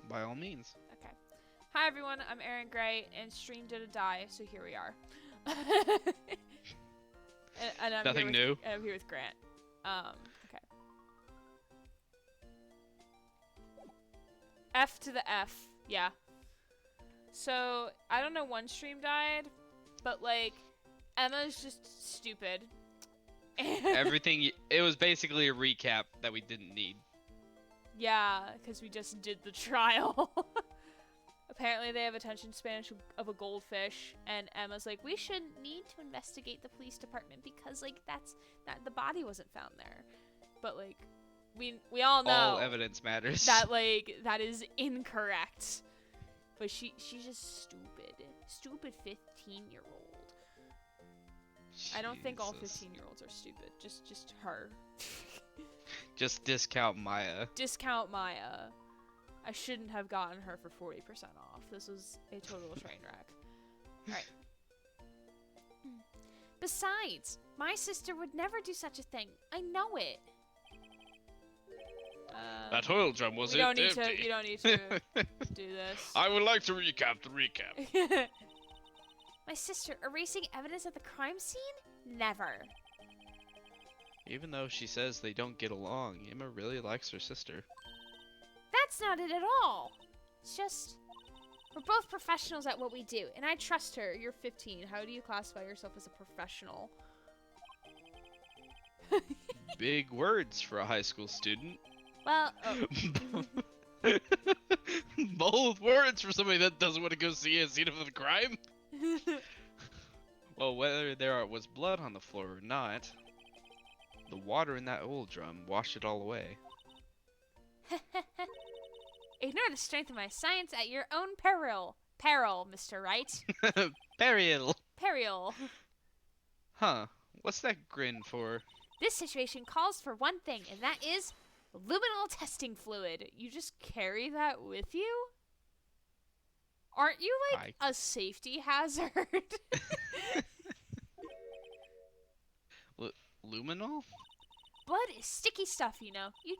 by all means. Okay. Hi everyone, I'm Aaron Gray, and stream did die, so here we are. and I'm Nothing new. I'm here with Grant. Okay. F to the F, yeah. So, I don't know one stream died, but like, Emma's just stupid. Everything, it was basically a recap that we didn't need. Yeah, because we just did the trial. Apparently they have attention span of a goldfish, and Emma's like, we shouldn't need to investigate the police department because, like, the body wasn't found there. But, like, we all know all evidence matters. that, like, that is incorrect. But she's just stupid 15-year-old. I don't think all 15-year-olds are stupid. Just her. Just discount Maya. Discount Maya. I shouldn't have gotten her for 40% off. This was a total train wreck. Alright. Besides, my sister would never do such a thing. I know it. That oil drum was empty. You don't need to do this. I would like to recap the recap. My sister erasing evidence at the crime scene? Never. Even though she says they don't get along, Emma really likes her sister. That's not it at all. It's just, we're both professionals at what we do, and I trust her. You're 15. How do you classify yourself as a professional? Big words for a high school student. Well, Bold words for somebody that doesn't want to go see a scene of the crime. Well, whether there was blood on the floor or not, the water in that oil drum washed it all away. Ignore the strength of my science at your own peril. Peril, Mr. Wright. Peril. Peril. Huh. What's that grin for? This situation calls for one thing, and that is luminol testing fluid. You just carry that with you? Aren't you, like, a safety hazard? Luminol? Blood is sticky stuff, you know. You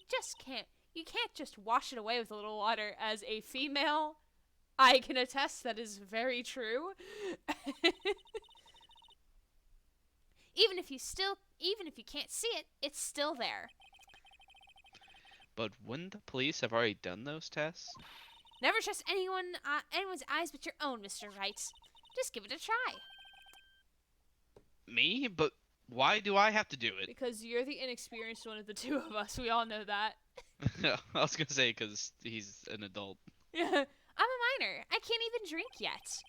can't just wash it away with a little water. As a female, I can attest that is very true. Even if you can't see it, it's still there. But wouldn't the police have already done those tests? Never trust anyone's eyes but your own, Mr. Wright. Just give it a try. Me? But why do I have to do it? Because you're the inexperienced one of the two of us. We all know that. I was gonna say because he's an adult. I'm a minor. I can't even drink yet.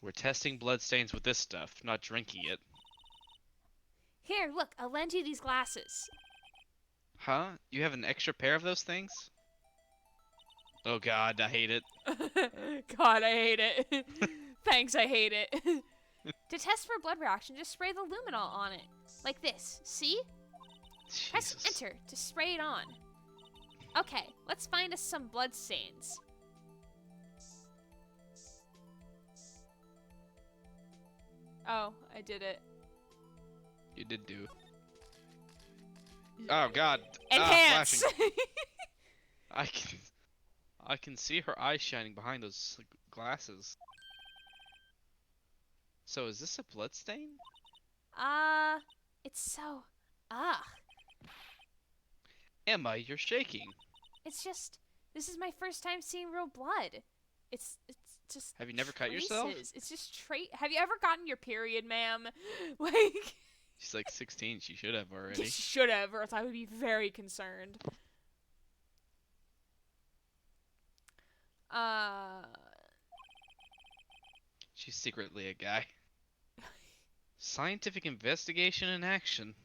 We're testing bloodstains with this stuff, not drinking it. Here, look. I'll lend you these glasses. Huh? You have an extra pair of those things? Oh god, I hate it. God, I hate it. Thanks, I hate it. To test for blood reaction, just spray the luminol on it. Like this. See? Jesus. Press enter to spray it on. Okay, let's find us some blood stains. Oh, I did it. You did do. Oh god. Enhance! Flashing. I can see her eyes shining behind those glasses. So is this a blood stain? It's so... Ugh. Emma, you're shaking. It's just... This is my first time seeing real blood. It's just... Have you never cut traces. yourself? It's just Have you ever gotten your period, ma'am? Like... She's like 16, she should have already. She should have, or else I would be very concerned. She's secretly a guy. Scientific investigation in action.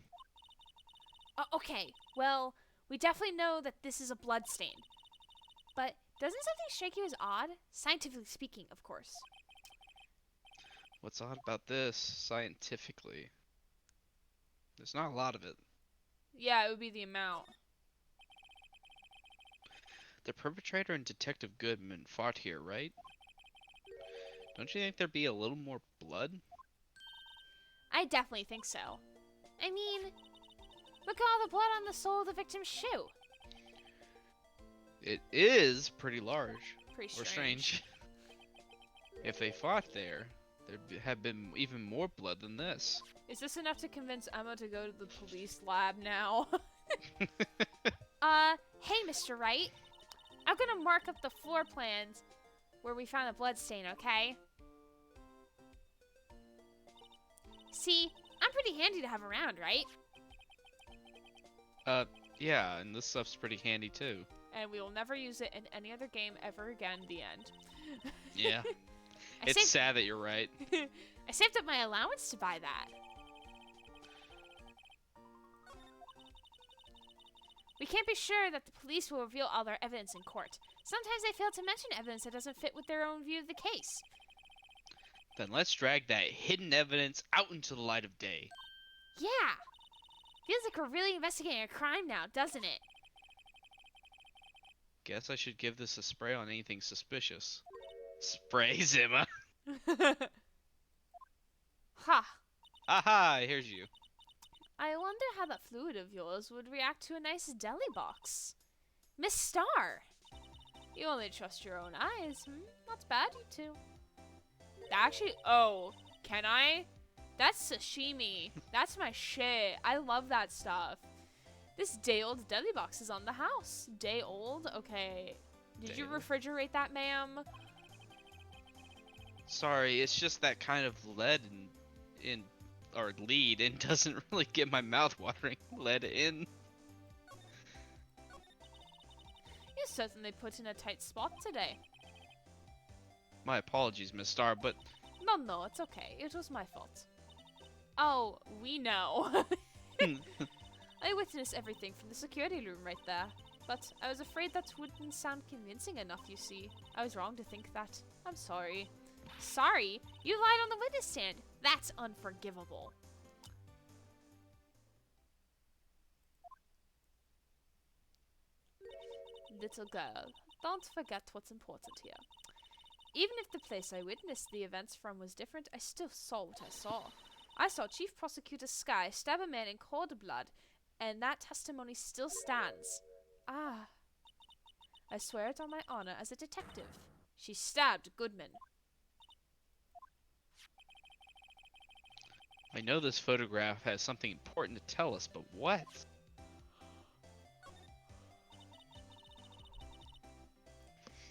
Okay, well, we definitely know that this is a blood stain. But doesn't something strike you as odd? Scientifically speaking, of course. What's odd about this, scientifically? There's not a lot of it. Yeah, it would be the amount. The perpetrator and Detective Goodman fought here, right? Don't you think there'd be a little more blood? I definitely think so. I mean, look at all the blood on the sole of the victim's shoe. It is pretty large. Pretty Or strange. strange. If they fought there, there'd have been even more blood than this. Is this enough to convince Emma to go to the police lab now? Hey, Mr. Wright. I'm gonna mark up the floor plans where we found the blood stain, okay? See, I'm pretty handy to have around, right? Yeah, and this stuff's pretty handy too. And we will never use it in any other game ever again, the end. Yeah. I It's saved sad that you're right. I saved up my allowance to buy that. We can't be sure that the police will reveal all their evidence in court. Sometimes they fail to mention evidence that doesn't fit with their own view of the case. Then let's drag that hidden evidence out into the light of day. Yeah! Feels like we're really investigating a crime now, doesn't it? Guess I should give this a spray on anything suspicious. Spray, Zimma. Ha! Aha, here's you. I wonder how that fluid of yours would react to a nice deli box. Miss Star! You only trust your own eyes, That's bad, you too. Actually, oh, can I? That's sashimi. That's my shit. I love that stuff. This day-old deli box is on the house. Day-old? Okay. Did you Day-old? refrigerate that, ma'am? Sorry, it's just that kind of lead or lead and doesn't really get my mouth watering. Lead in. You certainly put in a tight spot today. My apologies, Miss Star, but No, it's okay. It was my fault. Oh, we know. I witnessed everything from the security room right there. But I was afraid that wouldn't sound convincing enough, you see. I was wrong to think that. I'm sorry. Sorry? You lied on the witness stand. That's unforgivable. Little girl, don't forget what's important here. Even if the place I witnessed the events from was different, I still saw what I saw. I saw Chief Prosecutor Sky stab a man in cold blood, and that testimony still stands. Ah. I swear it on my honor as a detective. She stabbed Goodman. I know this photograph has something important to tell us, but what?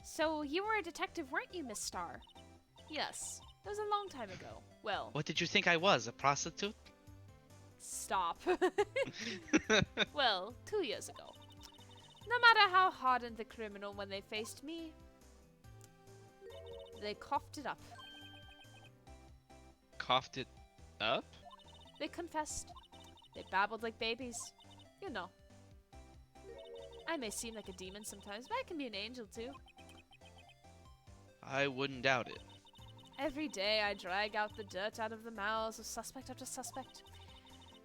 So, you were a detective, weren't you, Miss Star? Yes. It was a long time ago. Well, What did you think I was, a prostitute? stop. Well, 2 years ago. No matter how hardened the criminal when they faced me, they coughed it up. Coughed it up? They confessed. They babbled like babies. You know. I may seem like a demon sometimes, but I can be an angel too. I wouldn't doubt it. Every day I drag out the dirt out of the mouths of suspect after suspect.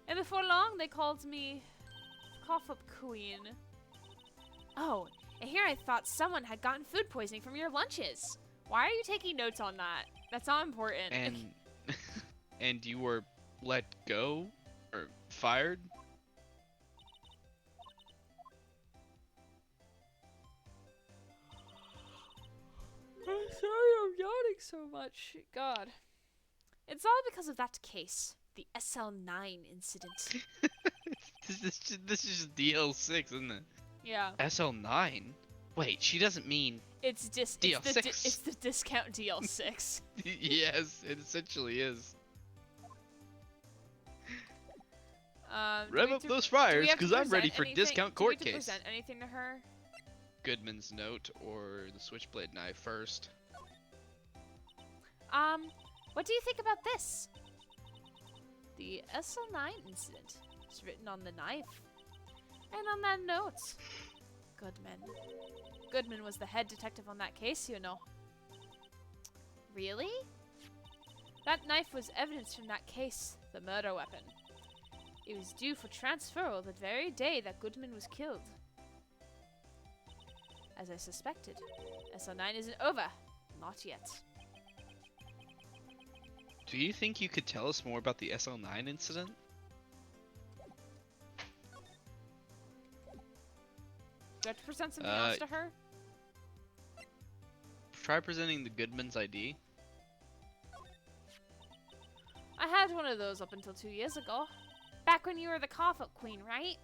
And before long they called me Cough Up Queen. Oh, and here I thought someone had gotten food poisoning from your lunches. Why are you taking notes on that? That's not important. And and you were let go or fired? I'm sorry I'm yawning so much. God. It's all because of that case. The SL9 incident. This is just DL6, isn't it? Yeah. SL9? Wait, she doesn't mean... It's DL6. it's the discount DL6. Yes, it essentially is. Do Rev we up have to- those do we fires, have to because I'm ready present for anything- discount do we court have to case. present anything to her? Goodman's note or the switchblade knife first. What do you think about this? The SL9 incident. It's written on the knife. And on that note. Goodman. Goodman was the head detective on that case, you know. Really? That knife was evidence from that case, the murder weapon. It was due for transferal the very day that Goodman was killed. As I suspected, SL9 isn't over. Not yet. Do you think you could tell us more about the SL9 incident? Do I have to present something else to her? try presenting the Goodman's ID? I had one of those up until 2 years ago. Back when you were the cough-up queen, right?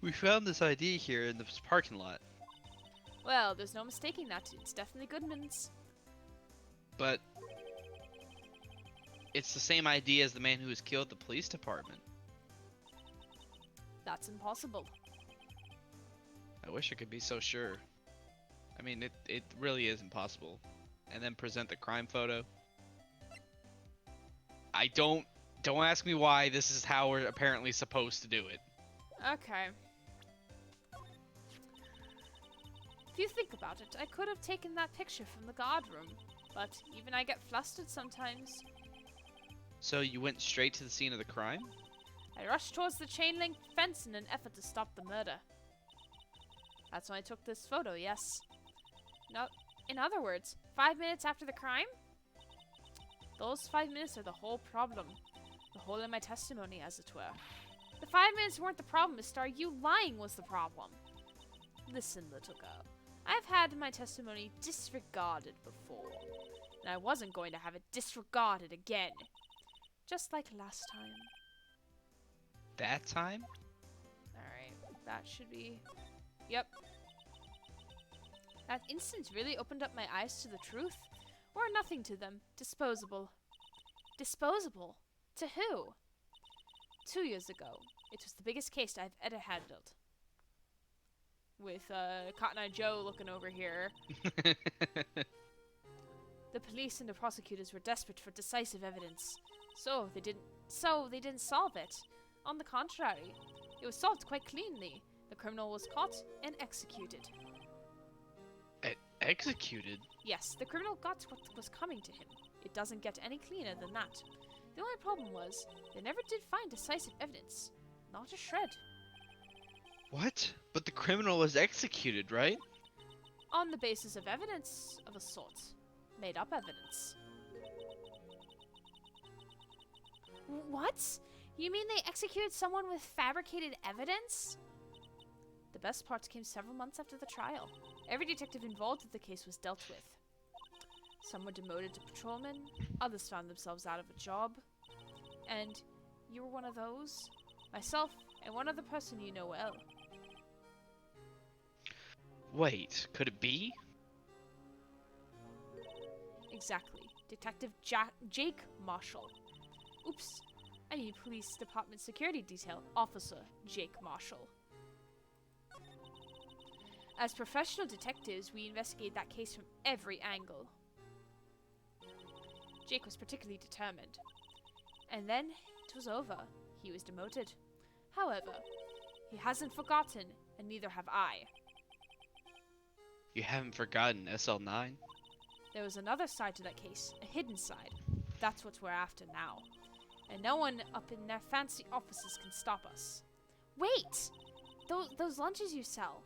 We found this ID here in this parking lot. Well, there's no mistaking that. It's definitely Goodman's. But it's the same ID as the man who was killed at the police department. That's impossible. I wish I could be so sure. I mean, it really is impossible. And then present the crime photo. Don't ask me why this is how we're apparently supposed to do it. Okay. If you think about it, I could have taken that picture from the guard room, but even I get flustered sometimes. So you went straight to the scene of the crime? I rushed towards the chain-link fence in an effort to stop the murder. That's when I took this photo, yes. No, in other words, 5 minutes after the crime? Those 5 minutes are the whole problem. The hole in my testimony, as it were. The 5 minutes weren't the problem, Miss Starr. You lying was the problem. Listen, little girl. I've had my testimony disregarded before. And I wasn't going to have it disregarded again. Just like last time. That time? Alright, that should be... Yep. That instance really opened up my eyes to the truth. Or nothing to them. Disposable. Disposable? To who? 2 years ago. It was the biggest case I've ever handled. With Cotton Eye Joe looking over here. The police and the prosecutors were desperate for decisive evidence. So they didn't solve it. On the contrary, it was solved quite cleanly. The criminal was caught and executed. Executed? Yes, the criminal got what was coming to him. It doesn't get any cleaner than that. The only problem was, they never did find decisive evidence. Not a shred. What? But the criminal was executed, right? On the basis of evidence of a sort. Made up evidence. What? You mean they executed someone with fabricated evidence? The best part came several months after the trial. Every detective involved with the case was dealt with. Some were demoted to patrolmen, others found themselves out of a job. And you were one of those? Myself, and one other person you know well. Wait, could it be? Exactly. Detective Jake Marshall. Oops. I mean police department security detail officer Jake Marshall. As professional detectives, we investigate that case from every angle. Jake was particularly determined. And then, it was over. He was demoted. However, he hasn't forgotten, and neither have I. You haven't forgotten SL9? There was another side to that case, a hidden side. That's what we're after now. And no one up in their fancy offices can stop us. Wait! Those lunches you sell.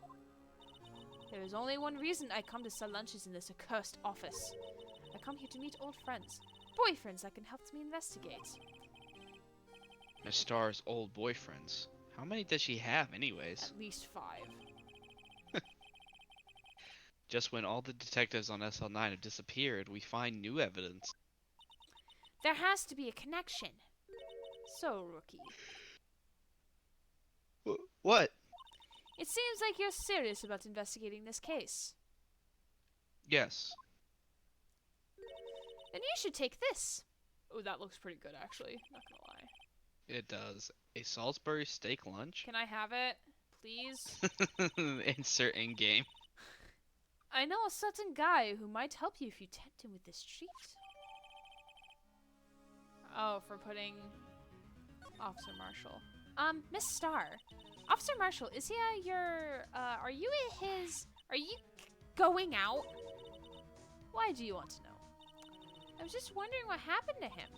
There is only one reason I come to sell lunches in this accursed office. I come here to meet old friends. Boyfriends that can help me investigate. Miss Starr's old boyfriends. How many does she have, anyways? At least 5. Just when all the detectives on SL9 have disappeared, we find new evidence. There has to be a connection. So, Rookie. What? It seems like you're serious about investigating this case. Yes. Then you should take this. Oh, that looks pretty good, actually. Not gonna lie. It does. A Salisbury steak lunch? Can I have it, please? Insert in-game. I know a certain guy who might help you if you tempt him with this treat. Oh, for putting Officer Marshall. Miss Starr. Officer Marshall, is he are you are you going out? Why do you want to know? I was just wondering what happened to him.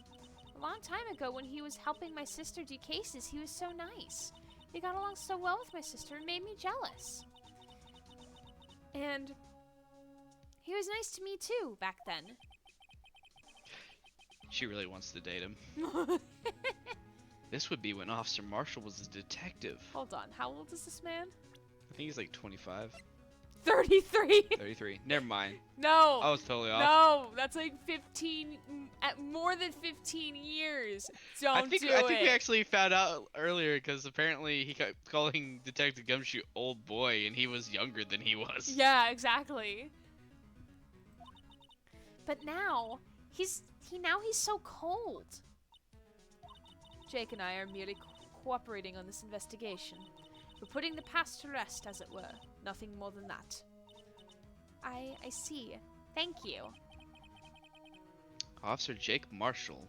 A long time ago when he was helping my sister do cases, he was so nice. He got along so well with my sister and made me jealous. And he was nice to me too, back then. She really wants to date him. This would be when Officer Marshall was a detective. Hold on, how old is this man? I think he's like 25. 33. 33. Never mind. No. I was totally off. No, that's like 15, at more than 15 years. Don't I think do we it. actually found out earlier because apparently he kept calling Detective Gumshoe old boy, and he was younger than he was. Yeah, exactly. But now, he's so cold. Jake and I are merely cooperating on this investigation. We're putting the past to rest, as it were. Nothing more than that. I see. Thank you. Officer Jake Marshall.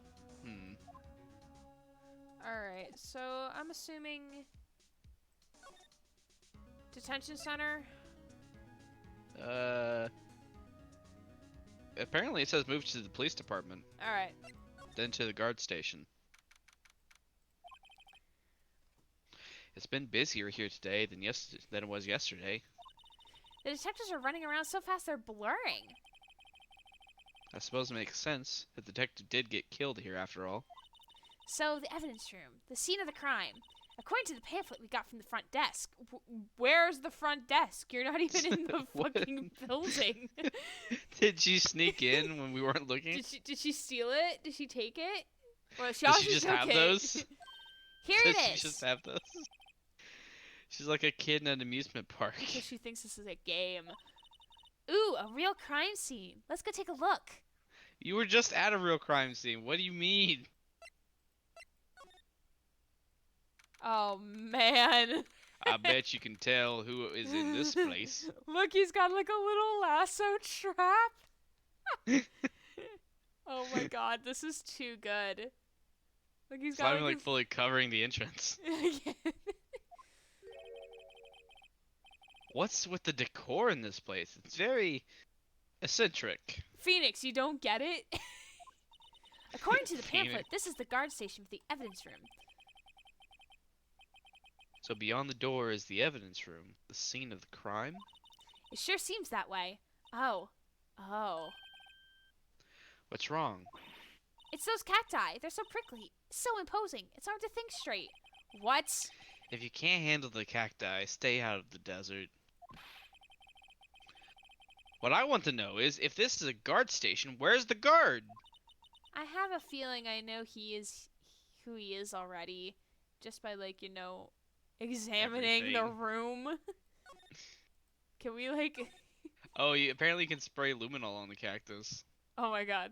Alright, so I'm assuming... Detention center? Apparently it says move to the police department, Alright. then to the guard station. It's been busier here today than it was yesterday. The detectives are running around so fast they're blurring. I suppose it makes sense. The detective did get killed here after all. So, the evidence room. The scene of the crime. According to the pamphlet we got from the front desk. Where's the front desk? You're not even in the What? fucking building. Did she sneak in when we weren't looking? Did she steal it? Did she take it? Well, she Does obviously she just took have it. those? Here Does it she is. just have those? She's like a kid in an amusement park. Because she thinks this is a game. Ooh, a real crime scene. Let's go take a look. You were just at a real crime scene. What do you mean? Oh, man. I bet you can tell who is in this place. Look, he's got like a little lasso trap. Oh my god, this is too good. Look, he's It's got not even like his... fully covering the entrance. What's with the decor in this place? It's very eccentric. Phoenix, you don't get it? According to the Phoenix. pamphlet, this is the guard station for the evidence room. So beyond the door is the evidence room, the scene of the crime? It sure seems that way. Oh. Oh. What's wrong? It's those cacti. They're so prickly. So imposing. It's hard to think straight. What? If you can't handle the cacti, stay out of the desert. What I want to know is, if this is a guard station, where's the guard? I have a feeling I know he is who he is already. Just by, like, you know, examining the Everything. room. Can we, like... Oh, you apparently can spray luminol on the cactus. Oh my god.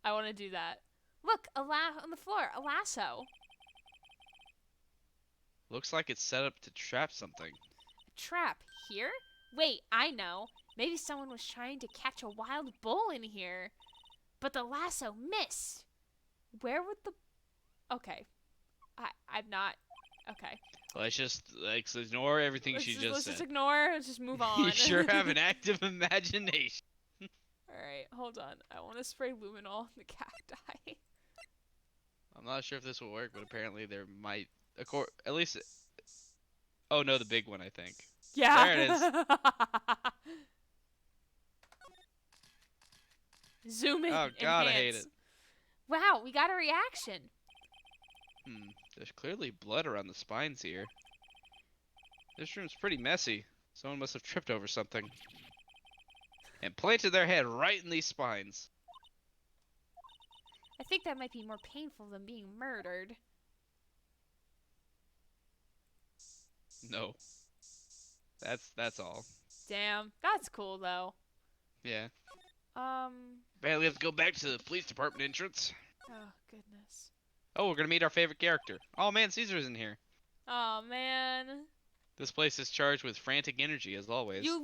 I want to do that. Look, on the floor, a lasso. Looks like it's set up to trap something. A trap here? Wait, I know. Maybe someone was trying to catch a wild bull in here. But the lasso missed. Where would the... Okay. I'm not... Okay. Let's just ignore everything she just let's said. just ignore. Let's just move on. You sure have an active imagination. Alright, hold on. I want to spray luminol on the cacti. I'm not sure if this will work, but apparently there might... At least... Oh no, the big one, I think. Yeah. There it is. Zoom in. Oh god, I hate enhance. it. Wow, we got a reaction. There's clearly blood around the spines here. This room's pretty messy. Someone must have tripped over something. And planted their head right in these spines. I think that might be more painful than being murdered. No. That's all. Damn, that's cool though. Yeah. Man, we have to go back to the police department entrance. Oh goodness. Oh, we're gonna meet our favorite character. Oh man, Caesar's in here. Oh man. This place is charged with frantic energy, as always. You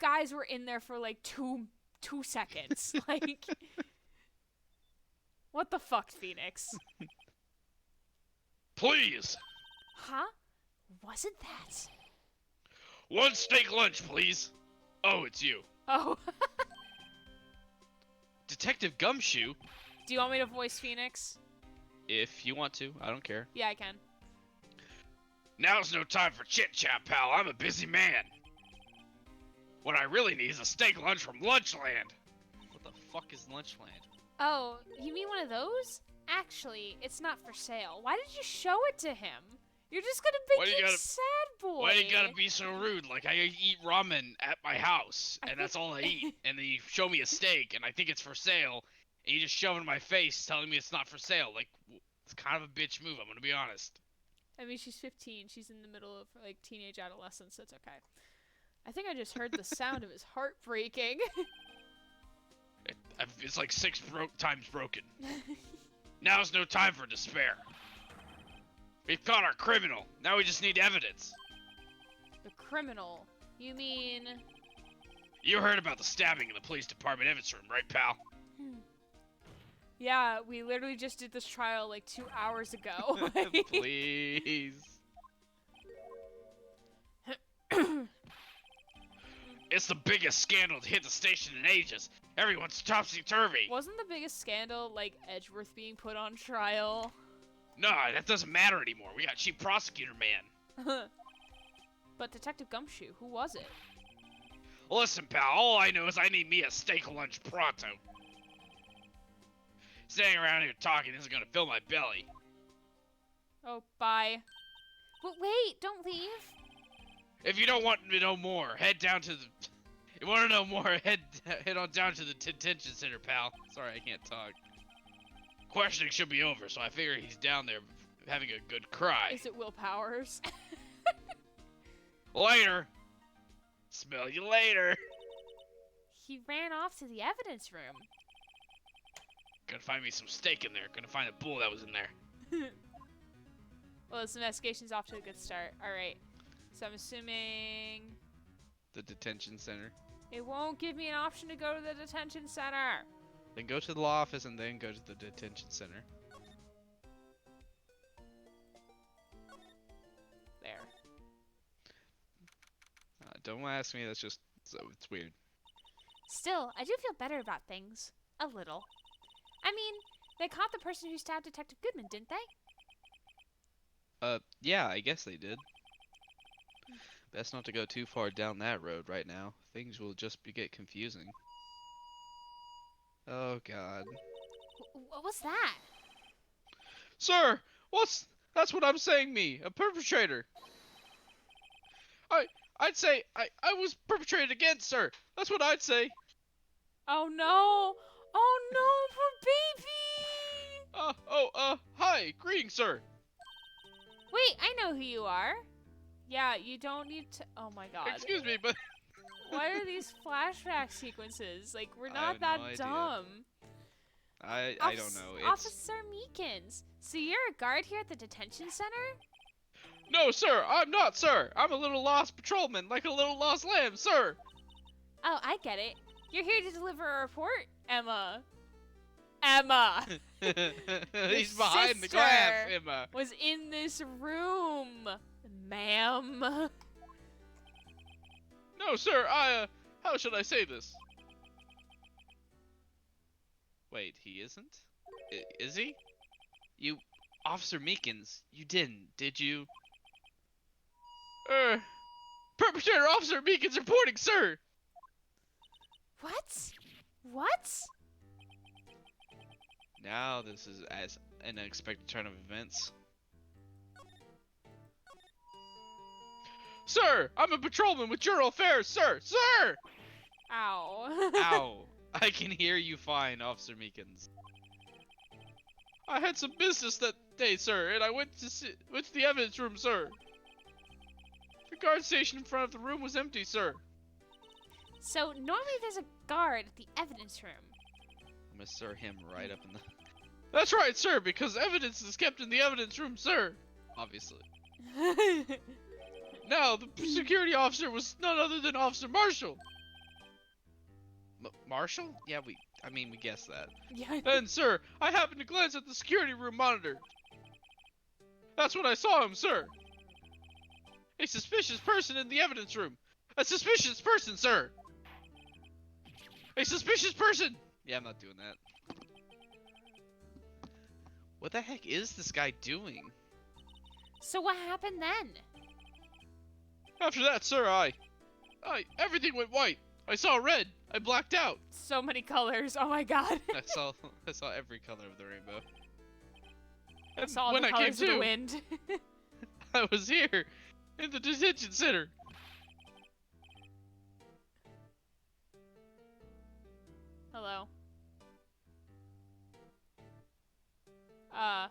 guys were in there for like two seconds. Like, what the fuck, Phoenix? Please! Huh? Wasn't that? One steak lunch, please! Oh, it's you. Oh. Detective Gumshoe? Do you want me to voice Phoenix? If you want to, I don't care. Yeah, I can. Now's no time for chit-chat, pal. I'm a busy man. What I really need is a steak lunch from Lunchland. What the fuck is Lunchland? Oh, you mean one of those? Actually, it's not for sale. Why did you show it to him? You're just gonna Why make do you him gotta- sad boy. Why you gotta be so rude? Like, I eat ramen at my house, and that's all I eat. And then you show me a steak, and I think it's for sale, and you just shove it in my face telling me it's not for sale. Like, it's kind of a bitch move, I'm gonna be honest. I mean, she's 15. She's in the middle of, like, teenage adolescence. So it's okay. I think I just heard the sound of his heart breaking. It's like 6 times broken. Now's no time for despair. We've caught our criminal. Now we just need evidence. The criminal? You mean... You heard about the stabbing in the police department evidence room, right, pal? Yeah, we literally just did this trial like 2 hours ago. Please. It's the biggest scandal to hit the station in ages. Everyone's topsy-turvy. Wasn't the biggest scandal, like, Edgeworth being put on trial? No, that doesn't matter anymore. We got Chief Prosecutor Man. But Detective Gumshoe, who was it? Listen, pal, all I know is I need me a steak lunch pronto. Staying around here talking isn't gonna fill my belly. Oh, bye. But wait, don't leave. If you don't want to know more, head down to the... You want to know more, head on down to the detention center, pal. Sorry, I can't talk. Questioning should be over, so I figure he's down there having a good cry. Is it Will Powers? Later. Smell you later. He ran off to the evidence room. Gonna find me some steak in there. Gonna find a bull that was in there. Well, this investigation's off to a good start. Alright. So I'm assuming... The detention center. It won't give me an option to go to the detention center. Then go to the law office and then go to the detention center. There. Don't ask me, that's just... it's weird. Still, I do feel better about things. A little. I mean, they caught the person who stabbed Detective Goodman, didn't they? Yeah, I guess they did. Best not to go too far down that road right now. Things will just get confusing. Oh, God. What was that? Sir! That's what I'm saying, me. A perpetrator. I'd say I was perpetrated against, sir. That's what I'd say. Oh no! Oh no, poor baby! Hi. Greetings, sir. Wait, I know who you are. Yeah, you don't need to... Oh my god. Excuse me, but... What are these flashback sequences? Like, we're I not have that no idea. dumb. I don't know. It's... Officer Meekins. So you're a guard here at the detention center? No, sir, I'm not, sir. I'm a little lost patrolman, like a little lost lamb, sir. Oh, I get it. You're here to deliver a report, Emma. Emma! He's behind the glass, Emma. Was in this room, ma'am. No, sir, how should I say this? Wait, he isn't? Is he? You, Officer Meekins, you did you? Perpetrator Officer Meekins reporting, sir! What? What? Now this is as an unexpected turn of events. Sir, I'm a patrolman with General Affairs, sir! Sir! Ow. Ow. I can hear you fine, Officer Meekins. I had some business that day, sir, and I went to the evidence room, sir. The guard station in front of the room was empty, sir. So normally there's a guard at the evidence room. I'm gonna sir him right up in the... That's right, sir, because evidence is kept in the evidence room, sir. Obviously. Now, the security officer was none other than Officer Marshall. Marshall? Yeah, we guessed that. Yeah. Then, sir, I happened to glance at the security room monitor. That's when I saw him, sir. A suspicious person in the evidence room. A suspicious person, sir. A suspicious person. Yeah, I'm not doing that. What the heck is this guy doing? So what happened then? After that, sir, everything went white. I saw red. I blacked out. So many colors. Oh my god. I saw every color of the rainbow. I saw when the I came colors of the to, wind. I was here in the detention center. Hello. Uh.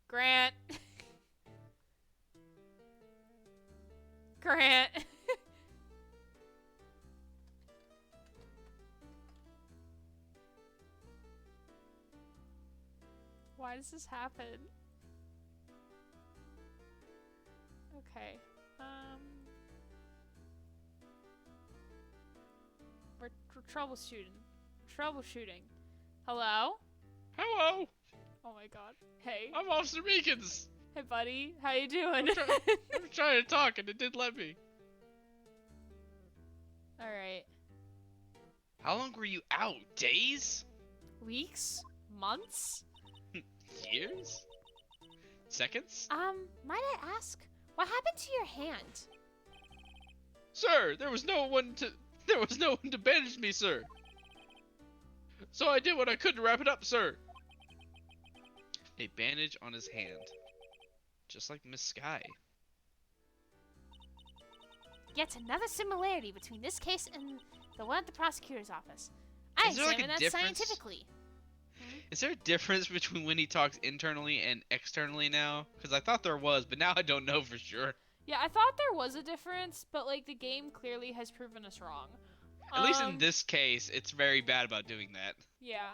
Grant. Grant. Why does this happen? Okay. We're troubleshooting. Troubleshooting. Hello? Hello, Oh my god. Hey. I'm Officer Meekins. Hey buddy. How you doing? I'm trying to talk and it didn't let me. Alright. How long were you out? Days? Weeks? Months? Years? Seconds? Might I ask, what happened to your hand? Sir, there was no one to bandage me, sir. So I did what I could to wrap it up, sir. A bandage on his hand. Just like Miss Sky. Yet another similarity between this case and the one at the prosecutor's office. I Is there, like, a examined that difference? scientifically. Is there a difference between when he talks internally and externally now? Because I thought there was, but now I don't know for sure. Yeah, I thought there was a difference, but like the game clearly has proven us wrong. At least in this case, it's very bad about doing that. Yeah.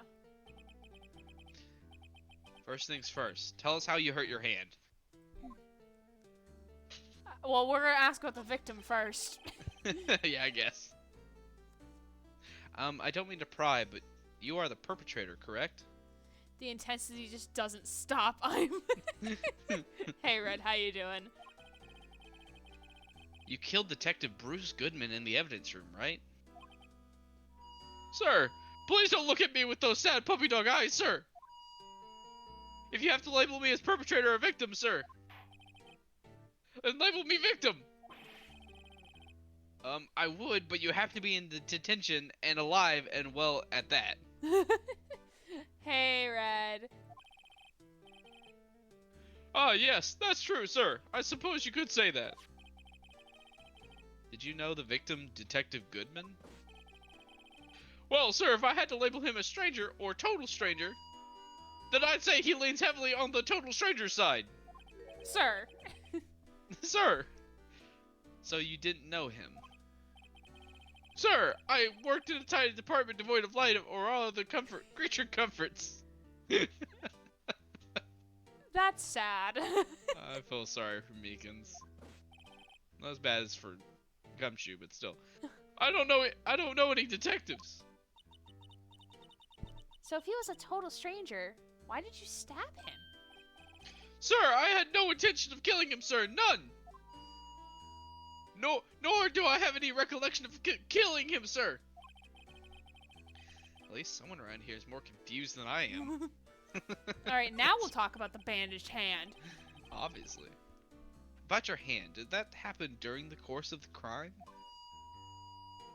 First things first, tell us how you hurt your hand. Well, we're gonna ask about the victim first. Yeah, I guess. I don't mean to pry, but you are the perpetrator, correct? The intensity just doesn't stop. Hey, Red, how you doing? You killed Detective Bruce Goodman in the evidence room, right? Sir, please don't look at me with those sad puppy dog eyes, sir! If you have to label me as perpetrator or victim, sir, then label me victim! I would, but you have to be in the detention and alive and well at that. Hey, Red. Ah, yes, that's true, sir. I suppose you could say that. Did you know the victim, Detective Goodman? Well, sir, if I had to label him as stranger or total stranger, then I'd say he leans heavily on the total stranger side. Sir. Sir. So you didn't know him? Sir, I worked in a tiny department devoid of light or all other creature comforts. That's sad. I feel sorry for Meekins. Not as bad as for Gumshoe, but still. I don't know any detectives. So if he was a total stranger, why did you stab him? Sir, I had no intention of killing him, sir. None. Nor do I have any recollection of killing him, sir. At least someone around here is more confused than I am. Alright, now we'll talk about the bandaged hand. Obviously. About your hand, did that happen during the course of the crime?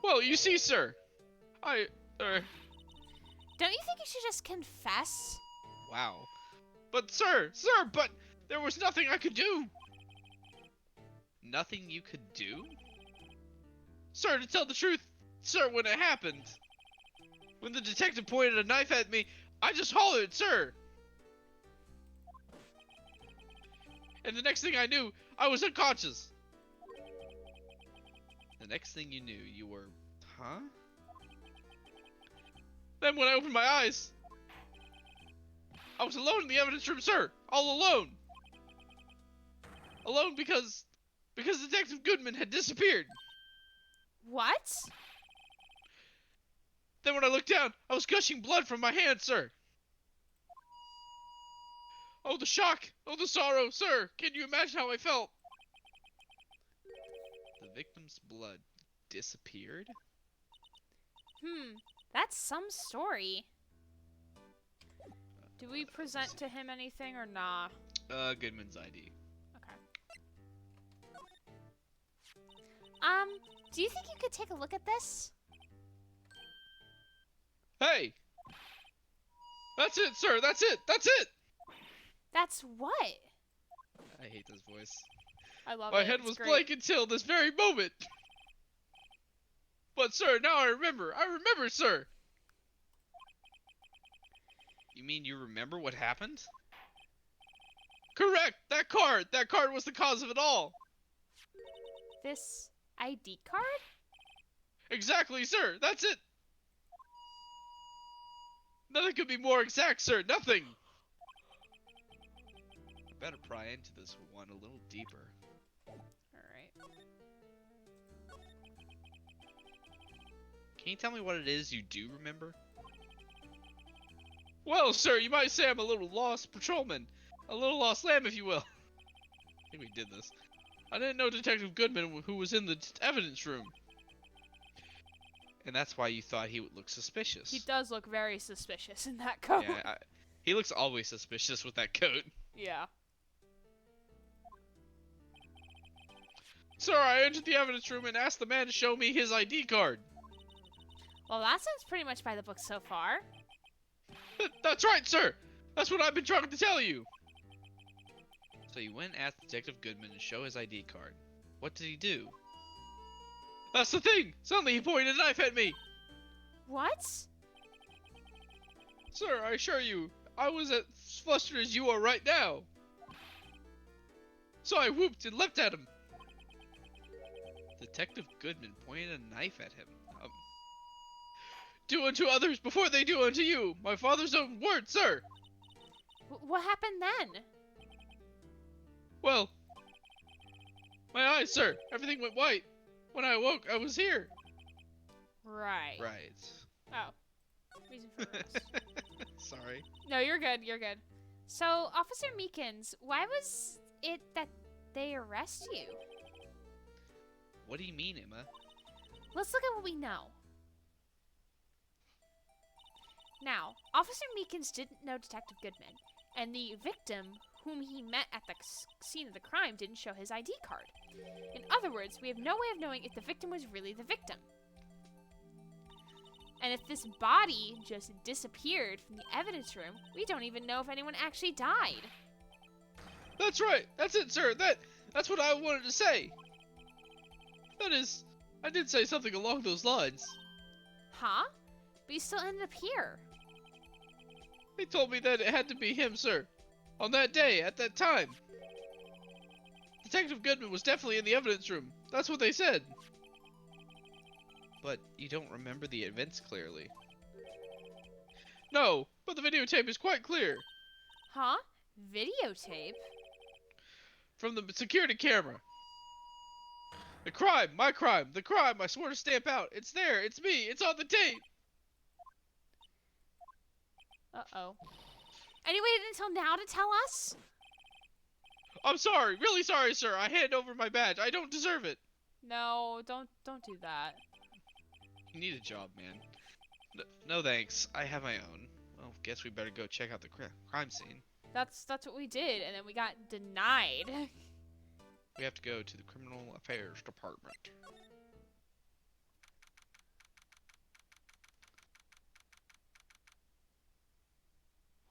Well, you see, sir, Don't you think you should just confess? Wow. But sir, but there was nothing I could do. Nothing you could do? Sir, to tell the truth, sir, when it happened, when the detective pointed a knife at me, I just hollered, sir. And the next thing I knew, I was unconscious. The next thing you knew, you were, huh? Then when I opened my eyes, I was alone in the evidence room, sir. All alone. Alone because Detective Goodman had disappeared. What? Then when I looked down, I was gushing blood from my hand, sir. Oh, the shock! Oh, the sorrow, sir! Can you imagine how I felt? The victim's blood disappeared? That's some story. Do we present to him anything or nah? Goodman's ID. Okay. Do you think you could take a look at this? Hey! That's it, sir. That's it. That's it. That's what? I hate this voice. I love My it. head It's was great. blank until this very moment. But, sir, now I remember. I remember, sir. You mean you remember what happened? Correct. That card. That card was the cause of it all. This ID card? Exactly, sir. That's it. Nothing could be more exact, sir. Nothing. I better pry into this one a little deeper. Alright. Can you tell me what it is you do remember? Well, sir, you might say I'm a little lost patrolman. A little lost lamb, if you will. I think we did this. I didn't know Detective Goodman who was in the evidence room. And that's why you thought he would look suspicious. He does look very suspicious in that coat. Yeah, he looks always suspicious with that coat. Yeah. Sir, I entered the evidence room and asked the man to show me his ID card. Well, that sounds pretty much by the book so far. That's right, sir. That's what I've been trying to tell you. So you went and asked Detective Goodman to show his ID card. What did he do? That's the thing! Suddenly he pointed a knife at me! What? Sir, I assure you, I was as flustered as you are right now. So I whooped and leapt at him. Detective Goodman pointed a knife at him. Do unto others before they do unto you. My father's own words, sir. What happened then? Well, my eyes, sir. Everything went white. When I awoke, I was here. Right. Right. Oh. Reason for arrest. Sorry. No, you're good. You're good. So, Officer Meekins, why was it that they arrest you? What do you mean, Emma? Let's look at what we know. Now, Officer Meekins didn't know Detective Goodman, and the victim whom he met at the scene of the crime didn't show his ID card. In other words, we have no way of knowing if the victim was really the victim. And if this body just disappeared from the evidence room, we don't even know if anyone actually died. That's right. That's it, sir. That's what I wanted to say. That is, I did say something along those lines. Huh? But you still ended up here. They told me that it had to be him, sir. On that day, at that time. Detective Goodman was definitely in the evidence room. That's what they said. But you don't remember the events clearly. No, but the videotape is quite clear. Huh? Videotape? From the security camera. The crime, my crime, the crime I swore to stamp out. It's there, it's me, it's on the tape. Uh-oh. And you waited until now to tell us? I'm sorry, really sorry, sir. I hand over my badge. I don't deserve it. No, don't do that. You need a job, man. No thanks. I have my own. Well, guess we better go check out the crime scene. That's what we did, and then we got denied. We have to go to the Criminal Affairs Department.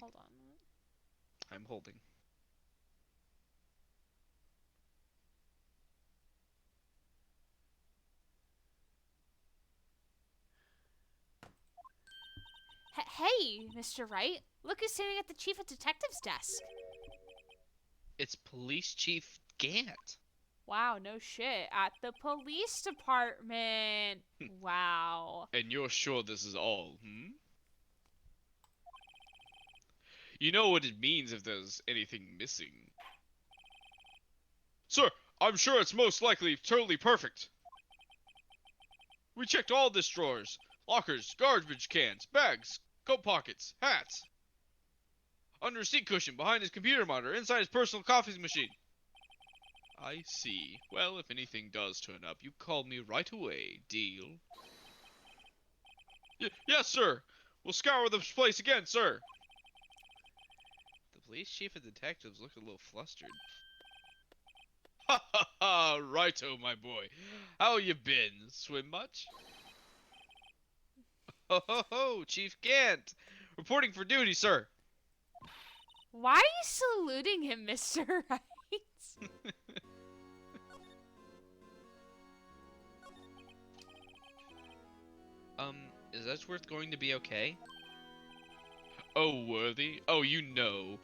Hold on. I'm holding. Hey, Mr. Wright. Look who's sitting at the chief of detectives desk. It's Police Chief Gant. Wow, no shit. At the police department. Wow. And you're sure this is all, hmm? You know what it means if there's anything missing. Sir, I'm sure it's most likely totally perfect. We checked all this drawers, lockers, garbage cans, bags, coat pockets, hats. Under a seat cushion, behind his computer monitor, inside his personal coffee machine. I see. Well, if anything does turn up, you call me right away, deal? Yes, sir. We'll scour this place again, sir. The police chief of detectives looked a little flustered. Ha ha ha! Righto, my boy. How you been? Swim much? Ho ho ho, Chief Gant! Reporting for duty, sir. Why are you saluting him, Mr. Wright? Is Edgeworth going to be okay? Oh, Worthy. Oh, you know.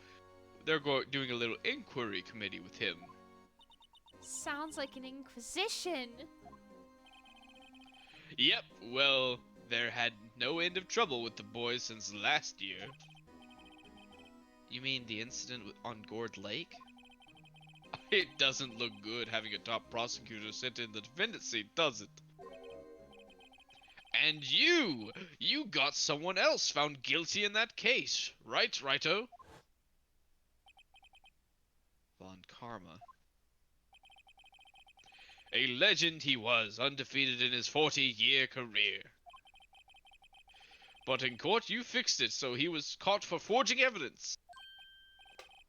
They're doing a little inquiry committee with him. Sounds like an inquisition. Yep, well, there had no end of trouble with the boys since last year. You mean the incident on Gourd Lake? It doesn't look good having a top prosecutor sit in the defendant's seat, does it? And you got someone else found guilty in that case, right, Righto? Von Karma. A legend he was, undefeated in his 40-year career. But in court you fixed it, so he was caught for forging evidence.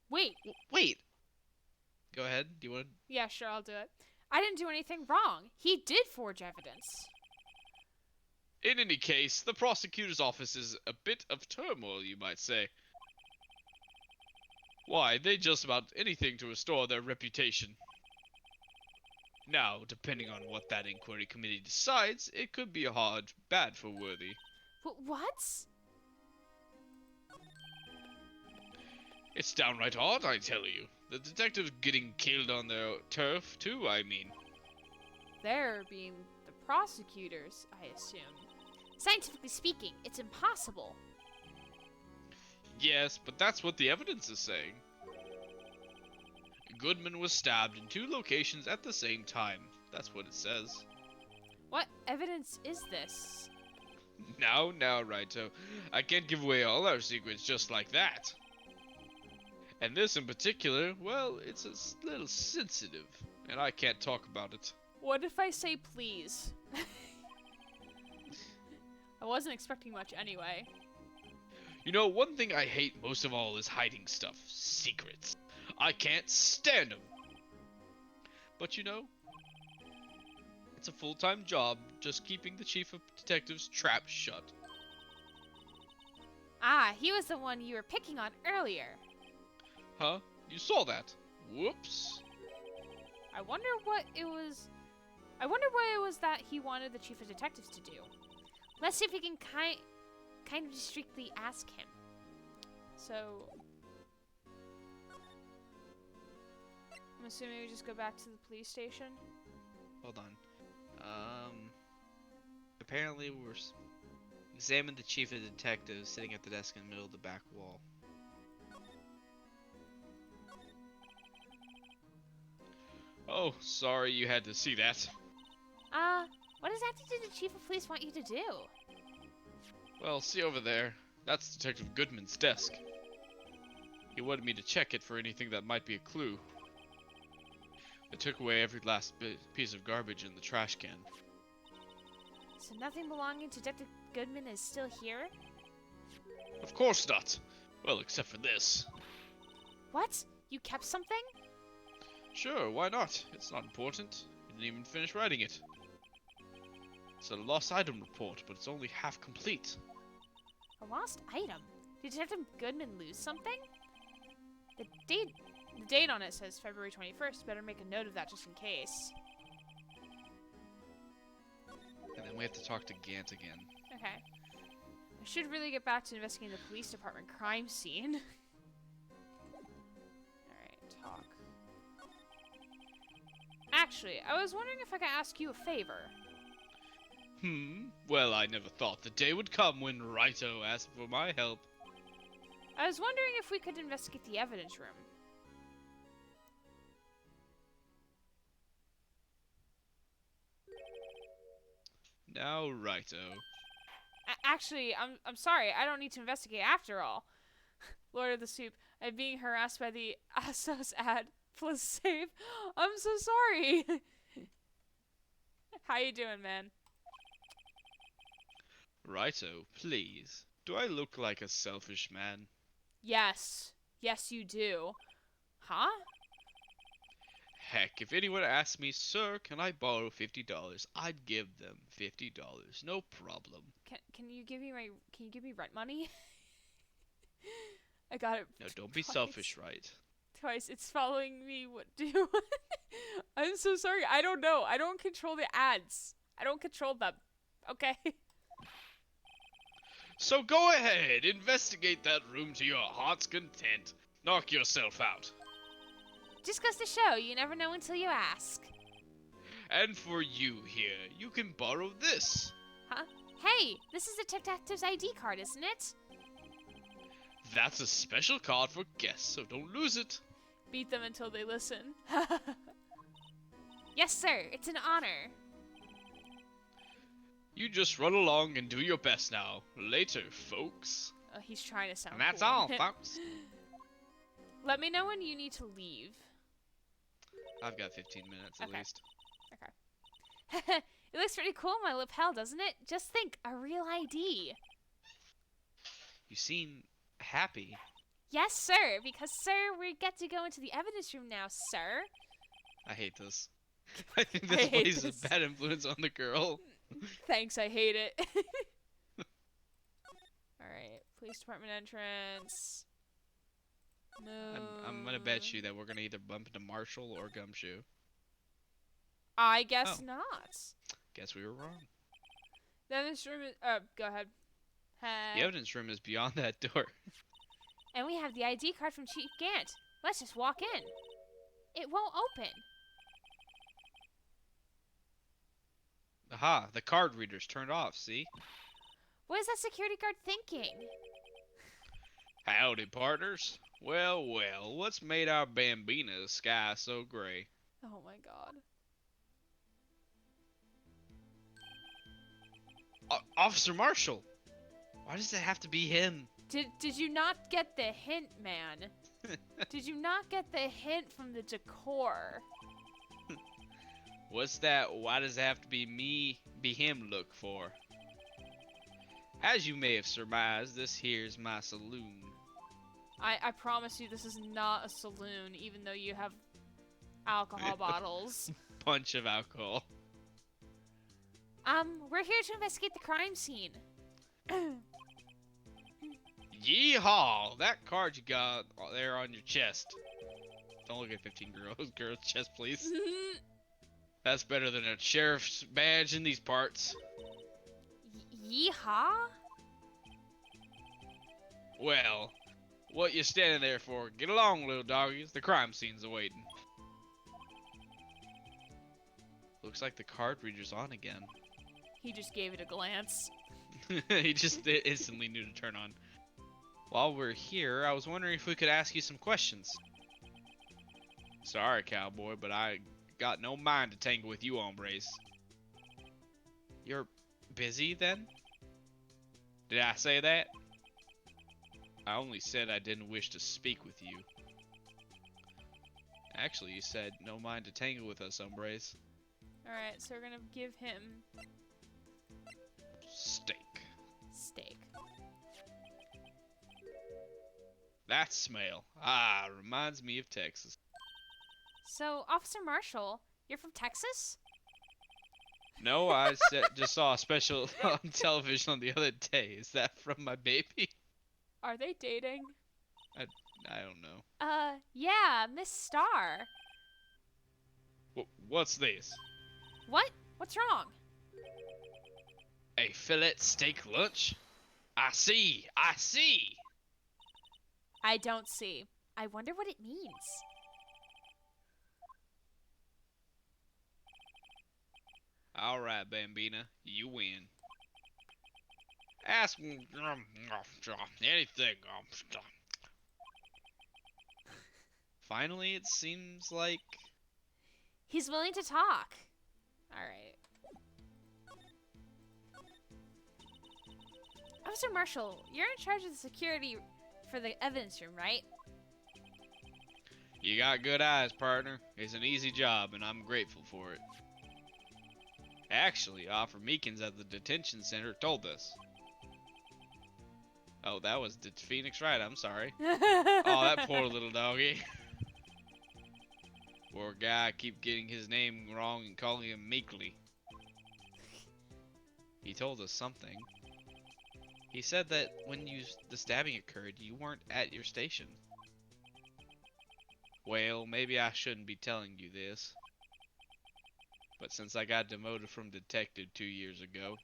Wait. Wait. Go ahead. Do you want to... Yeah, sure, I'll do it. I didn't do anything wrong. He did forge evidence. In any case, the prosecutor's office is a bit of turmoil, you might say. Why, they just about anything to restore their reputation. Now, depending on what that inquiry committee decides, it could be bad for Worthy. What? It's downright odd, I tell you. The detectives getting killed on their turf, too, I mean. They're being the prosecutors, I assume. Scientifically speaking, it's impossible. Yes, but that's what the evidence is saying. Goodman was stabbed in 2 locations at the same time. That's what it says. What evidence is this? Now, Righto. I can't give away all our secrets just like that. And this in particular, well, it's a little sensitive, and I can't talk about it. What if I say please? I wasn't expecting much anyway. You know, one thing I hate most of all is hiding stuff. Secrets. I can't stand them. But you know, it's a full-time job just keeping the chief of detectives' trap shut. Ah, he was the one you were picking on earlier. Huh? You saw that? Whoops. I wonder what it was that he wanted the chief of detectives to do. Let's see if we can kind of discreetly ask him. So, I'm assuming we just go back to the police station. Hold on. Apparently we're examine the chief of detectives sitting at the desk in the middle of the back wall. Oh, sorry you had to see that. What exactly did the chief of police want you to do? Well, see over there. That's Detective Goodman's desk. He wanted me to check it for anything that might be a clue. I took away every last piece of garbage in the trash can. So nothing belonging to Detective Goodman is still here? Of course not. Well, except for this. What? You kept something? Sure, why not? It's not important. You didn't even finish writing it. It's a lost item report, but it's only half complete. A lost item? Did Detective Goodman lose something? The date on it says February 21st. Better make a note of that just in case. And then we have to talk to Gant again. Okay. I should really get back to investigating the police department crime scene. Alright, talk. Actually, I was wondering if I could ask you a favor. Well, I never thought the day would come when Righto asked for my help. I was wondering if we could investigate the evidence room. Now, Righto. Actually, I'm sorry. I don't need to investigate after all. Lord of the Soup, I'm being harassed by the Asos ad. Please save. I'm so sorry. How you doing, man? Righto, please. Do I look like a selfish man? Yes. Yes, you do. Huh? Heck, if anyone asked me, sir, can I borrow $50? I'd give them $50. No problem. Can you give me rent money? I got it. No, don't be twice. selfish, Wright. Twice. It's following me. What do you want? I'm so sorry. I don't know. I don't control the ads. I don't control them. Okay. So go ahead, investigate that room to your heart's content. Knock yourself out. Just goes to show you never know until you ask. And for you here, you can borrow this. Huh? Hey, this is the detective's ID card, isn't it? That's a special card for guests, so don't lose it. Beat them until they listen. Yes, sir. It's an honor. You just run along and do your best now. Later, folks. Oh, he's trying to sound And that's cool. all, folks. Let me know when you need to leave. I've got 15 minutes at Okay. least. Okay. It looks pretty cool, my lapel, doesn't it? Just think, a real ID. You seem happy. Yes, sir. Because, sir, we get to go into the evidence room now, sir. I hate this. I think I this hate plays this. a bad influence on the girl. Thanks, I hate it. Alright, police department entrance. Move. I'm gonna bet you that we're gonna either bump into Marshall or Gumshoe. I guess Oh. not. Guess we were wrong. The evidence room is. Go ahead. The evidence room is beyond that door. And we have the ID card from Chief Gant. Let's just walk in. It won't open. Aha, the card reader's turned off, see? What is that security guard thinking? Howdy, partners. Well, well, what's made our Bambina's sky so gray? Oh my god. Officer Marshall! Why does it have to be him? Did you not get the hint, man? Did you not get the hint from the decor? What's that why does it have to be him look for? As you may have surmised, this here's my saloon. I promise you this is not a saloon, even though you have alcohol bottles. Bunch of alcohol. We're here to investigate the crime scene. Yeehaw! That card you got there on your chest. Don't look at 15 girls' chest, please. That's better than a sheriff's badge in these parts. Yeehaw? Well, what you standing there for? Get along, little doggies. The crime scene's awaiting. Looks like the card reader's on again. He just gave it a glance. He just instantly knew to turn on. While we're here, I was wondering if we could ask you some questions. Sorry, cowboy, but I got no mind to tangle with you hombres. You're busy, then? Did I say that? I only said I didn't wish to speak with you. Actually, you said no mind to tangle with us hombres. Alright, so we're gonna give him Steak. steak. That smell. Ah, reminds me of Texas. So, Officer Marshall, you're from Texas? No, I just saw a special on television on the other day. Is that from my baby? Are they dating? I don't know. Yeah, Miss Star. What's this? What? What's wrong? A fillet steak lunch? I see. I see. I don't see. I wonder what it means. All right, Bambina, you win. Ask me anything. Finally, it seems like He's willing to talk. Alright. Officer Marshall, you're in charge of the security for the evidence room, right? you got good eyes, partner. It's an easy job, and I'm grateful for it. Actually, Officer Meekins at the detention center told us. Oh, that was Phoenix Wright. I'm sorry. Oh, that poor little doggy. Poor guy, keep getting his name wrong and calling him Meekly. He told us something. He said that when the stabbing occurred, you weren't at your station. Well, maybe I shouldn't be telling you this, but since I got demoted from detective 2 years ago,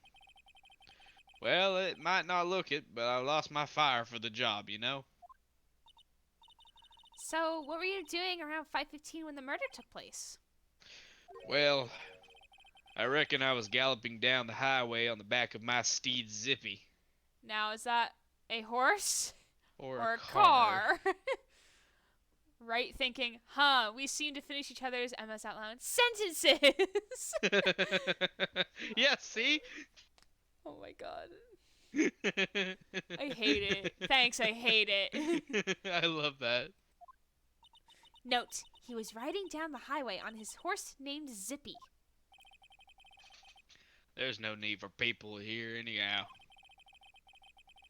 well, it might not look it, but I lost my fire for the job, you know? So, what were you doing around 5:15 when the murder took place? Well, I reckon I was galloping down the highway on the back of my steed Zippy. Now, is that a horse Or a or a car. car? Right, thinking, huh, we seem to finish each other's MS out loud sentences. Yeah, see? Oh my god. I hate it. Thanks, I hate it. I love that. Note, he was riding down the highway on his horse named Zippy. There's no need for people here anyhow.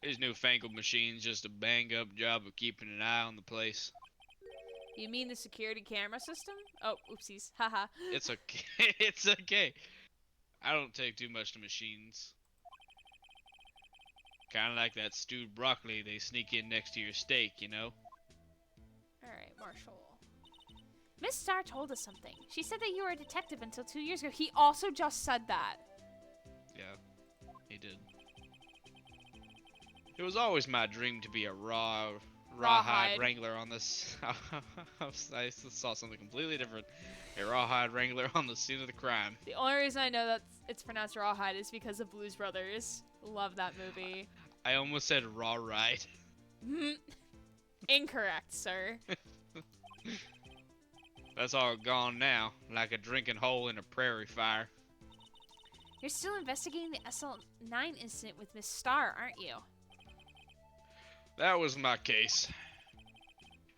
These newfangled machines just a bang up job of keeping an eye on the place. You mean the security camera system? Oh, oopsies. Haha. It's okay. It's okay. I don't take too much to machines. Kinda like that stewed broccoli they sneak in next to your steak, you know? Alright, Marshall. Miss Starr told us something. She said that you were a detective until 2 years ago. He also just said that. Yeah, he did. It was always my dream to be a rawhide Rawhide. wrangler on this. I saw something completely different. A rawhide wrangler on the scene of the crime. The only reason I know that it's pronounced Rawhide is because of Blues Brothers. Love that movie. I almost said raw ride. Incorrect, sir. That's all gone now, like a drinking hole in a prairie fire. You're still investigating the SL9 incident with Miss Starr, aren't you? That was my case.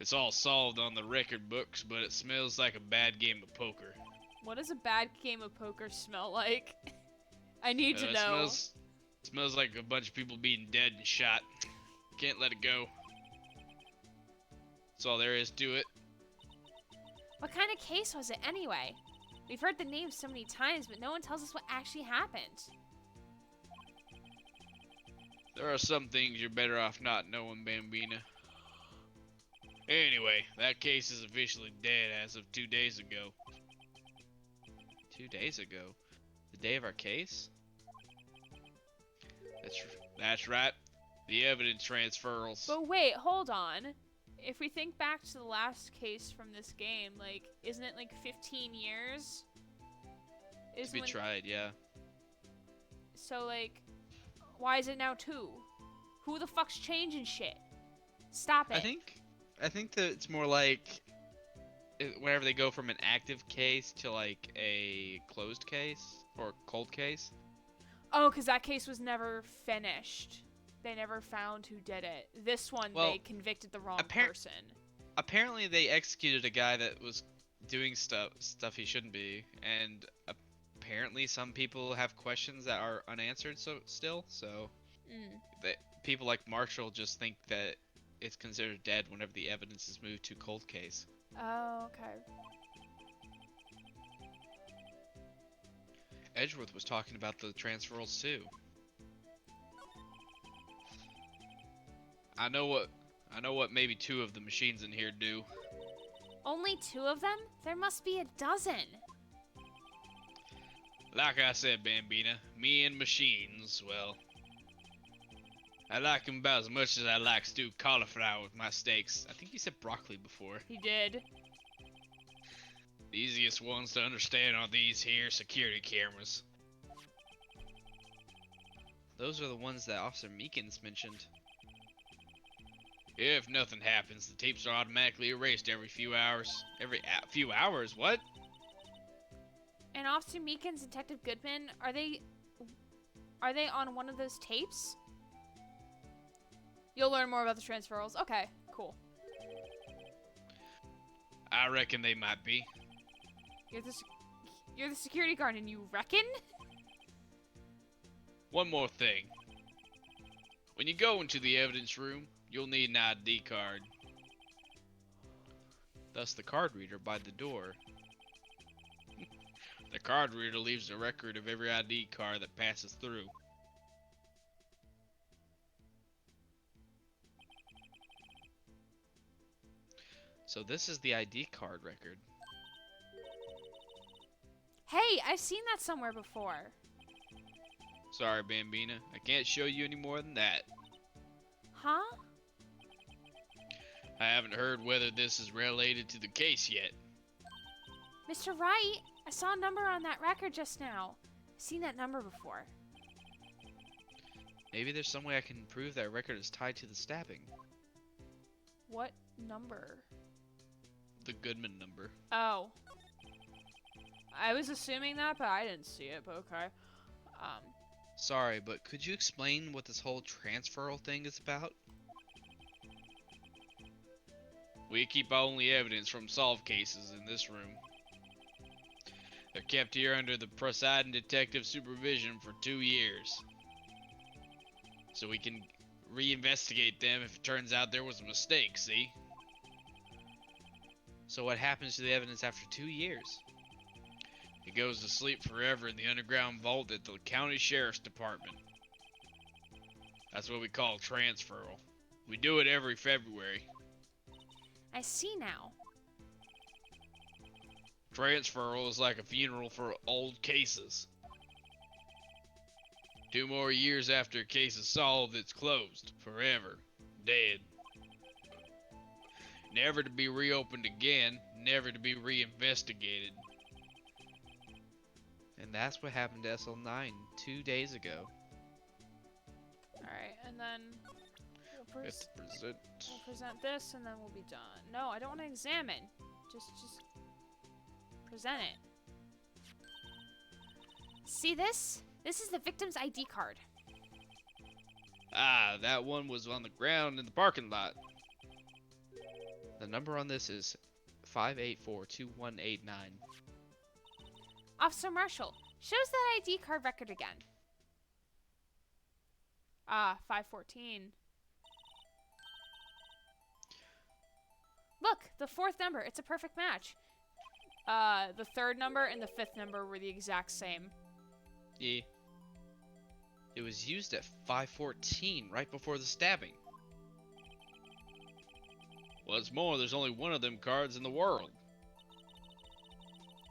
It's all solved on the record books, but it smells like a bad game of poker. What does a bad game of poker smell like? I need to know. It smells like a bunch of people being dead and shot. Can't let it go. That's all there is to it. What kind of case was it anyway? We've heard the name so many times, but no one tells us what actually happened. There are some things you're better off not knowing, Bambina. Anyway, that case is officially dead as of 2 days ago. 2 days ago? The day of our case? That's right. The evidence transfers. But wait, hold on. If we think back to the last case from this game, like, isn't it like 15 years? To be tried, yeah. So, like, why is it now 2? Who the fuck's changing shit? Stop it. I think that it's more like whenever they go from an active case to like a closed case or cold case. Oh, because that case was never finished. They never found who did it. This one, they convicted the wrong person. Apparently, they executed a guy that was doing stuff he shouldn't be, and apparently, some people have questions that are unanswered. So that people like Marshall just think that it's considered dead whenever the evidence is moved to cold case. Oh, okay. Edgeworth was talking about the transferals too. I know what maybe 2 of the machines in here do. Only 2 of them? There must be a dozen. Like I said, Bambina, me and machines, well, I like them about as much as I like stewed cauliflower with my steaks. I think you said broccoli before. He did. The easiest ones to understand are these here security cameras. Those are the ones that Officer Meekins mentioned. If nothing happens, the tapes are automatically erased every few hours. Few hours? What? And Officer Meekins and Detective Goodman, are they on one of those tapes? You'll learn more about the transferals. Okay, cool. I reckon they might be. You're the security guard and you reckon? One more thing. When you go into the evidence room, you'll need an ID card. Thus the card reader by the door. The card reader leaves a record of every ID card that passes through. So this is the ID card record. Hey, I've seen that somewhere before. Sorry, Bambina. I can't show you any more than that. Huh? I haven't heard whether this is related to the case yet. Mr. Wright, I saw a number on that record just now. I've seen that number before. Maybe there's some way I can prove that record is tied to the stabbing. What number? The Goodman number. Oh. I was assuming that, but I didn't see it, but okay. Sorry, but could you explain what this whole transferal thing is about? We keep only evidence from solved cases in this room. They're kept here under the presiding detective's supervision for 2 years. So we can reinvestigate them if it turns out there was a mistake, see? So what happens to the evidence after 2 years? It goes to sleep forever in the underground vault at the county sheriff's department. That's what we call transferal. We do it every February. I see now. Transferal is like a funeral for old cases. 2 more years after a case is solved, it's closed. Forever. Dead. Never to be reopened again. Never to be reinvestigated. And that's what happened to SL9 2 days ago. Alright, and then we'll, We have to present. we'll present this and then we'll be done. No, I don't want to examine. Just present it. See this? This is the victim's ID card. Ah, that one was on the ground in the parking lot. The number on this is 5842189. Officer Marshall, shows that ID card record again. Ah, 514. Look, the 4th number. It's a perfect match. The 3rd number and the 5th number were the exact same. Yeah. It was used at 5:14, right before the stabbing. What's more, there's only one of them cards in the world.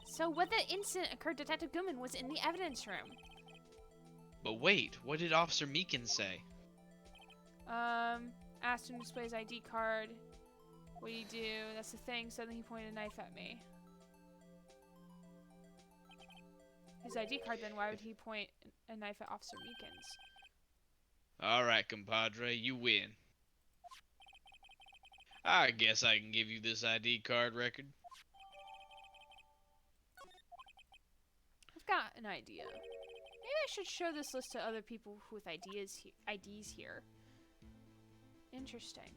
So when the incident occurred, Detective Goodman was in the evidence room. But wait, what did Officer Meekins say? Asked him to display his ID card. What do you do? That's the thing. Suddenly he pointed a knife at me. His ID card, then why would he point a knife at Officer Meekins? Alright, compadre, you win. I guess I can give you this ID card record. I've got an idea. Maybe I should show this list to other people with IDs here. Interesting.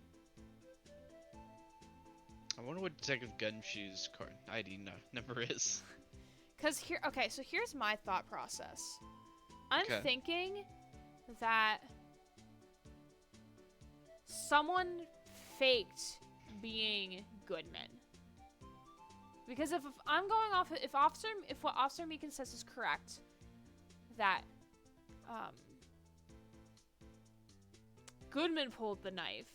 I wonder what Detective Gumshoe's card ID number is. Cause okay, so here's my thought process. I'm Okay. thinking that someone faked being Goodman. Because if I'm going off, if what Officer Meekins says is correct, that Goodman pulled the knife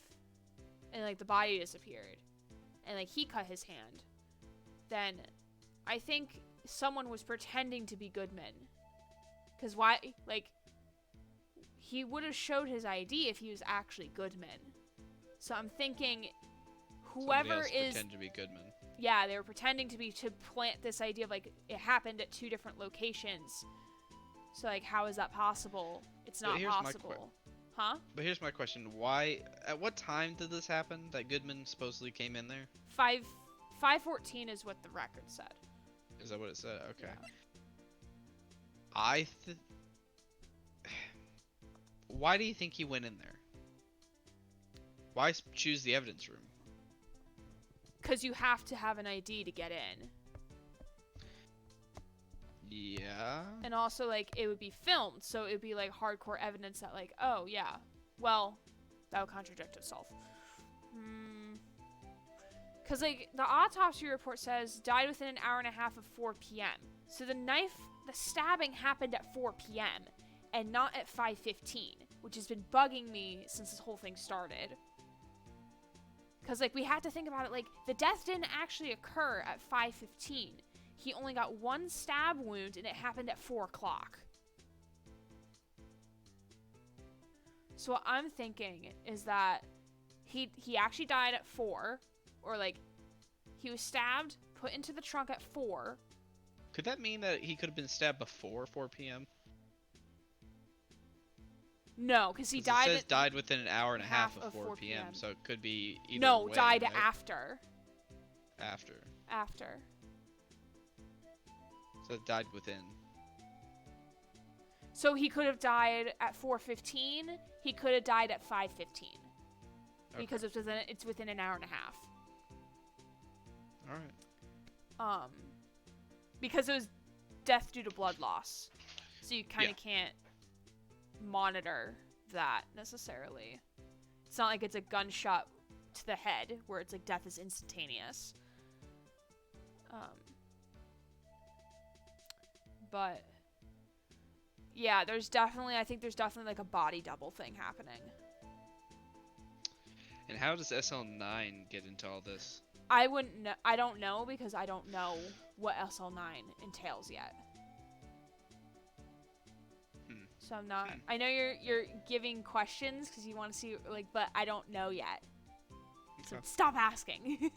and like the body disappeared and like he cut his hand, then I think someone was pretending to be Goodman. Because why, like, he would have showed his ID if he was actually Goodman. So I'm thinking whoever Somebody else is pretend to be Goodman. yeah, they were pretending to plant this idea of like it happened at 2 different locations. So like how is that possible? It's But not here's my possible. Huh? But here's my question: why? At what time did this happen? That Goodman supposedly came in there? 514 is what the record said. Is that what it said? Okay. Yeah. Why do you think he went in there? Why choose the evidence room? Cuz you have to have an ID to get in. Yeah. And also like it would be filmed, so it would be like hardcore evidence that like, oh yeah. Well, that would contradict itself. Cuz like the autopsy report says died within an hour and a half of 4 p.m. So the stabbing happened at 4 p.m. and not at 5:15, which has been bugging me since this whole thing started. Because, like, we have to think about it, like, the death didn't actually occur at 5:15. He only got one stab wound, and it happened at 4 o'clock. So what I'm thinking is that he actually died at 4, or, like, he was stabbed, put into the trunk at 4. Could that mean that he could have been stabbed before 4 p.m.? No, because he 'Cause died. It says died within an hour and a half of 4 p.m. p.m., so it could be either No, way, died right? after. After. So it died within. So he could have died at 4:15. He could have died at 5:15. Okay. Because it's within an hour and a half. All right. Because it was death due to blood loss. So you kind of can't monitor that necessarily. It's not like it's a gunshot to the head where it's like death is instantaneous. But yeah, I think there's definitely like a body double thing happening. And how does SL9 get into all this? I don't know because I don't know what SL9 entails yet. So I'm not. I know you're giving questions because you want to see like, but I don't know yet. So stop asking.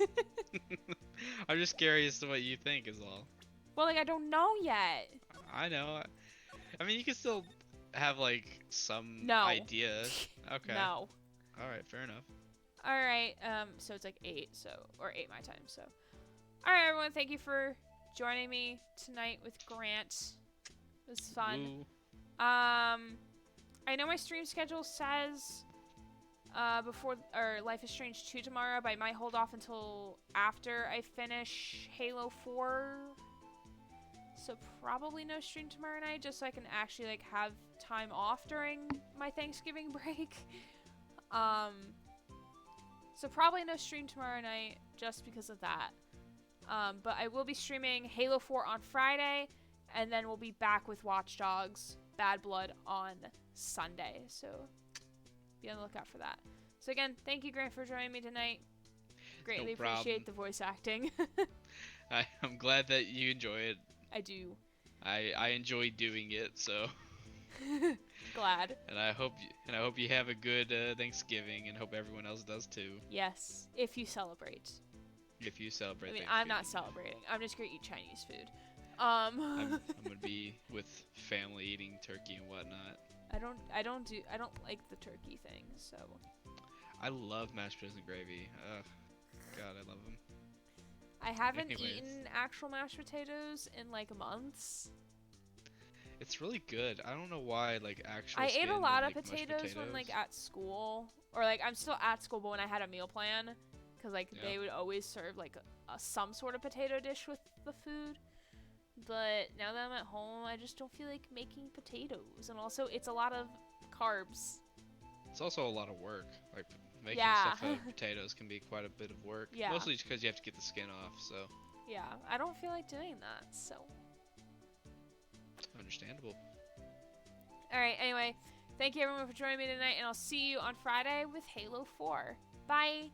I'm just curious to what you think is all. Well, like I don't know yet. I know. I mean, you can still have like some No. idea. Okay. No. All right, fair enough. All right. So it's like 8. Or 8 my time. So. All right, everyone. Thank you for joining me tonight with Grant. It was fun. Woo. I know my stream schedule says before or Life is Strange 2 tomorrow, but I might hold off until after I finish Halo 4. So probably no stream tomorrow night, just so I can actually like have time off during my Thanksgiving break. So probably no stream tomorrow night just because of that. But I will be streaming Halo 4 on Friday, and then we'll be back with Watch Dogs Bad Blood on Sunday. So be on the lookout for that. So again, thank you, Grant, for joining me tonight. Greatly appreciate the voice acting. I'm glad that you enjoy it. I do. I enjoy doing it, so. Glad. And I hope you have a good Thanksgiving, and hope everyone else does too. Yes, if you celebrate. If you celebrate. I mean, Thanksgiving. I'm not celebrating. I'm just gonna eat Chinese food. I'm gonna be with family eating turkey and whatnot. I don't like the turkey thing, so. I love mashed potatoes and gravy. Ugh, God, I love them. I haven't Anyways. eaten actual mashed potatoes in like months. It's really good. I don't know why, like, actual I ate skin a and, lot of like, mashed potatoes when like at school, or like I'm still at school, but when I had a meal plan, because like they would always serve like some sort of potato dish with the food. But now that I'm at home, I just don't feel like making potatoes, and also it's a lot of carbs. It's also a lot of work. Like, making Yeah. stuff out of potatoes can be quite a bit of work. Yeah. Mostly just because you have to get the skin off, so. Yeah, I don't feel like doing that, so. Understandable. Alright, anyway, thank you everyone for joining me tonight, and I'll see you on Friday with Halo 4. Bye!